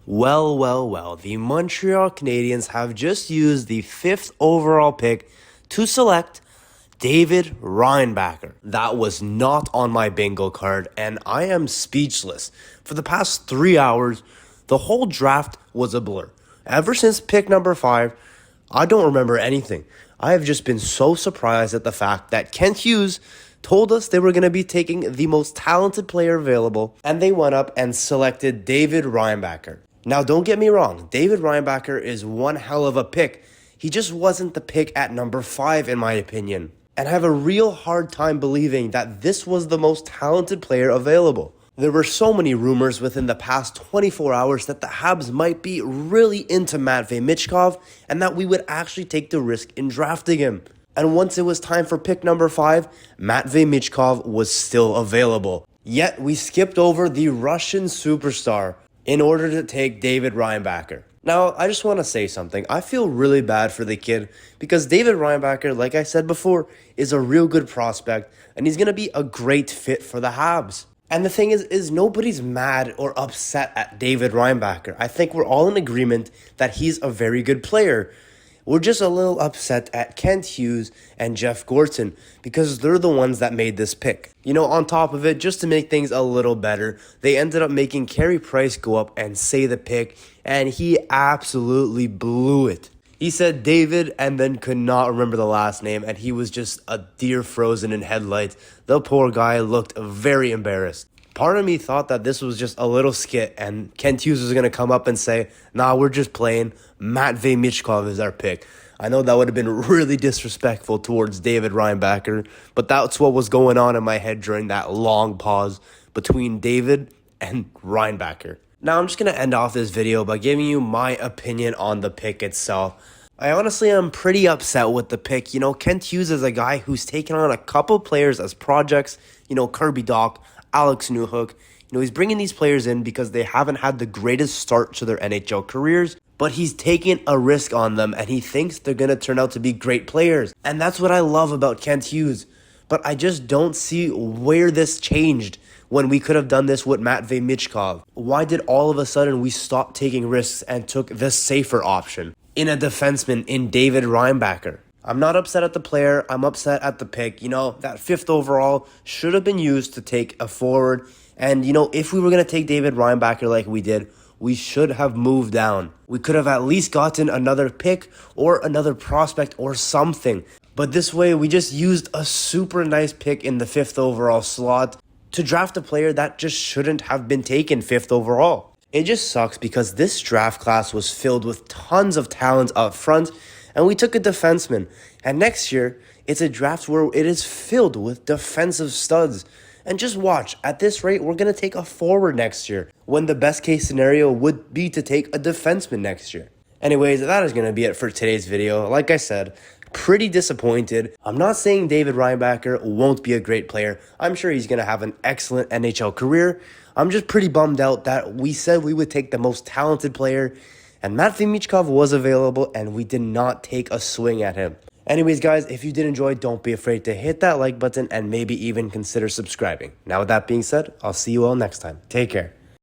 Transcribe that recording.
Well, the Montreal Canadiens have just used the 5th overall pick to select David Reinbacher. That was not on my bingo card, and I am speechless. For the past 3 hours, the whole draft was a blur. Ever since pick number 5, I don't remember anything. I have just been so surprised at the fact that Kent Hughes told us they were going to be taking the most talented player available, and they went up and selected David Reinbacher. Now, don't get me wrong, David Reinbacher is one hell of a pick. He just wasn't the pick at number 5 in my opinion. And I have a real hard time believing that this was the most talented player available. There were so many rumors within the past 24 hours that the Habs might be really into Matvei Michkov and that we would actually take the risk in drafting him. And once it was time for pick number 5, Matvei Michkov was still available. Yet we skipped over the Russian superstar in order to take David Reinbacher. Now, I just want to say something. I feel really bad for the kid because David Reinbacher, like I said before, is a real good prospect and he's going to be a great fit for the Habs. And the thing is nobody's mad or upset at David Reinbacher. I think we're all in agreement that he's a very good player. We're just a little upset at Kent Hughes and Jeff Gorton because they're the ones that made this pick. You know, on top of it, just to make things a little better, they ended up making Carey Price go up and say the pick, and he absolutely blew it. He said David and then could not remember the last name, and he was just a deer frozen in headlights. The poor guy looked very embarrassed. Part of me thought that this was just a little skit and Kent Hughes was going to come up and say, nah, we're just playing. Matvei Michkov is our pick. I know that would have been really disrespectful towards David Reinbacher, but that's what was going on in my head during that long pause between David and Reinbacher. Now I'm just going to end off this video by giving you my opinion on the pick itself. I honestly am pretty upset with the pick. You know, Kent Hughes is a guy who's taken on a couple players as projects. You know, Kirby Dach, Alex Newhook. You know, he's bringing these players in because they haven't had the greatest start to their NHL careers, but he's taking a risk on them and he thinks they're going to turn out to be great players. And that's what I love about Kent Hughes. But I just don't see where this changed when we could have done this with Matvei Michkov. Why did all of a sudden we stop taking risks and took the safer option in a defenseman in David Reinbacher? I'm not upset at the player. I'm upset at the pick. You know, that 5th overall should have been used to take a forward. And, you know, if we were going to take David Reinbacher like we did, we should have moved down. We could have at least gotten another pick or another prospect or something. But this way, we just used a super nice pick in the 5th overall slot to draft a player that just shouldn't have been taken 5th overall. It just sucks because this draft class was filled with tons of talent up front, and we took a defenseman. And next year, it's a draft where it is filled with defensive studs. And just watch, at this rate, we're going to take a forward next year, when the best case scenario would be to take a defenseman next year. Anyways, that is going to be it for today's video. Like I said, pretty disappointed. I'm not saying David Reinbacher won't be a great player. I'm sure he's going to have an excellent NHL career. I'm just pretty bummed out that we said we would take the most talented player, and Matvei Michkov was available, and we did not take a swing at him. Anyways, guys, if you did enjoy, don't be afraid to hit that like button and maybe even consider subscribing. Now, with that being said, I'll see you all next time. Take care.